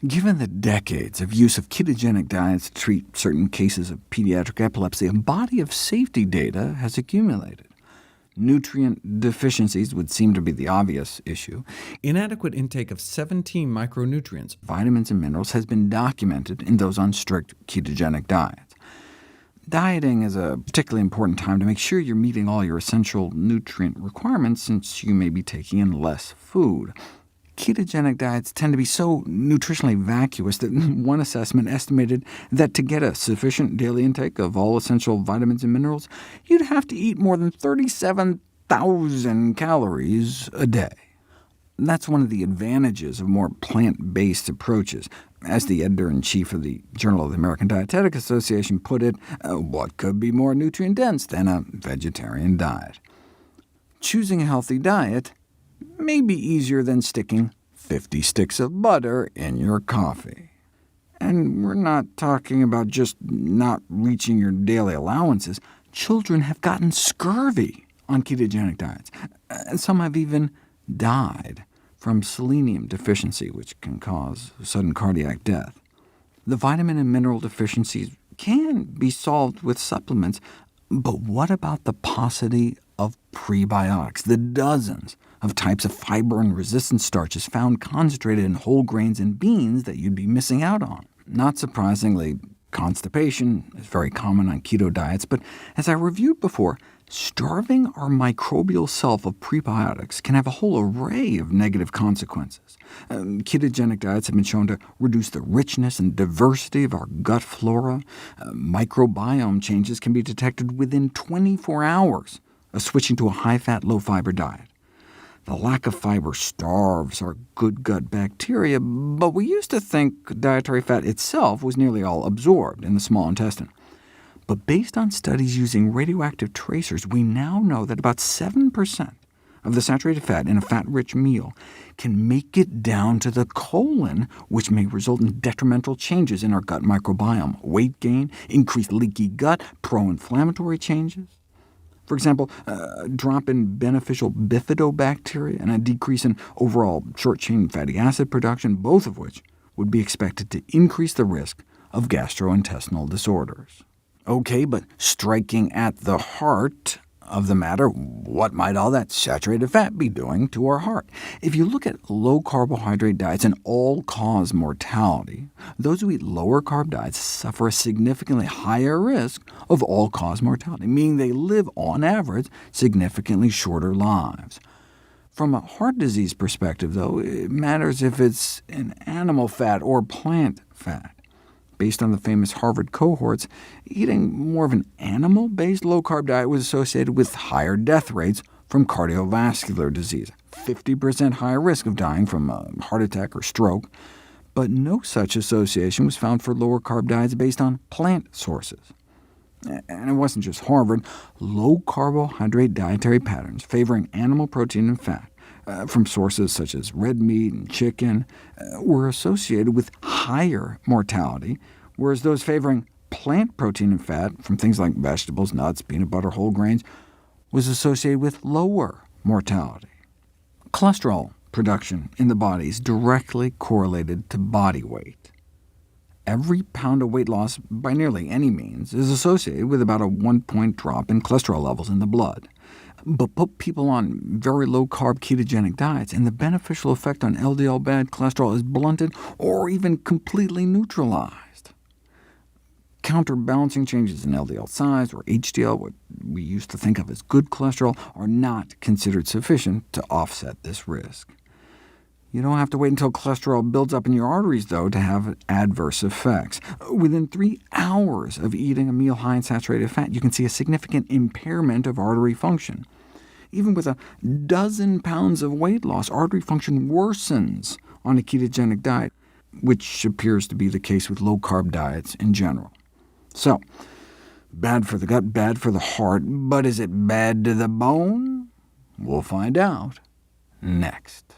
Given the decades of use of ketogenic diets to treat certain cases of pediatric epilepsy, a body of safety data has accumulated. Nutrient deficiencies would seem to be the obvious issue. Inadequate intake of 17 micronutrients, vitamins and minerals, has been documented in those on strict ketogenic diets. Dieting is a particularly important time to make sure you're meeting all your essential nutrient requirements, since you may be taking in less food. Ketogenic diets tend to be so nutritionally vacuous that one assessment estimated that to get a sufficient daily intake of all essential vitamins and minerals, you'd have to eat more than 37,000 calories a day. That's one of the advantages of more plant-based approaches. As the editor-in-chief of the Journal of the American Dietetic Association put it, what could be more nutrient-dense than a vegetarian diet? Choosing a healthy diet may be easier than sticking 50 sticks of butter in your coffee. And we're not talking about just not reaching your daily allowances. Children have gotten scurvy on ketogenic diets, and some have even died from selenium deficiency, which can cause sudden cardiac death. The vitamin and mineral deficiencies can be solved with supplements, but what about the paucity of prebiotics, the dozens of types of fiber and resistant starches found concentrated in whole grains and beans that you'd be missing out on? Not surprisingly, constipation is very common on keto diets, but as I reviewed before, starving our microbial self of prebiotics can have a whole array of negative consequences. Ketogenic diets have been shown to reduce the richness and diversity of our gut flora. Microbiome changes can be detected within 24 hours of switching to a high-fat, low-fiber diet. The lack of fiber starves our good gut bacteria, but we used to think dietary fat itself was nearly all absorbed in the small intestine. But based on studies using radioactive tracers, we now know that about 7% of the saturated fat in a fat-rich meal can make it down to the colon, which may result in detrimental changes in our gut microbiome: weight gain, increased leaky gut, pro-inflammatory changes. For example, a drop in beneficial bifidobacteria and a decrease in overall short-chain fatty acid production, both of which would be expected to increase the risk of gastrointestinal disorders. OK, but striking at the heart of the matter, what might all that saturated fat be doing to our heart? If you look at low-carbohydrate diets and all-cause mortality, those who eat lower-carb diets suffer a significantly higher risk of all-cause mortality, meaning they live, on average, significantly shorter lives. From a heart disease perspective, though, it matters if it's an animal fat or plant fat. Based on the famous Harvard cohorts, eating more of an animal-based low-carb diet was associated with higher death rates from cardiovascular disease, 50% higher risk of dying from a heart attack or stroke, but no such association was found for lower-carb diets based on plant sources. And it wasn't just Harvard. Low-carbohydrate dietary patterns favoring animal protein and fat, from sources such as red meat and chicken, were associated with higher mortality, whereas those favoring plant protein and fat from things like vegetables, nuts, peanut butter, whole grains, was associated with lower mortality. Cholesterol production in the body is directly correlated to body weight. Every pound of weight loss, by nearly any means, is associated with about a 1-point drop in cholesterol levels in the blood. But put people on very low-carb ketogenic diets, and the beneficial effect on LDL bad cholesterol is blunted or even completely neutralized. Counterbalancing changes in LDL size, or HDL, what we used to think of as good cholesterol, are not considered sufficient to offset this risk. You don't have to wait until cholesterol builds up in your arteries, though, to have adverse effects. Within 3 hours of eating a meal high in saturated fat, you can see a significant impairment of artery function. Even with a dozen pounds of weight loss, artery function worsens on a ketogenic diet, which appears to be the case with low-carb diets in general. So, bad for the gut, bad for the heart, but is it bad to the bone? We'll find out next.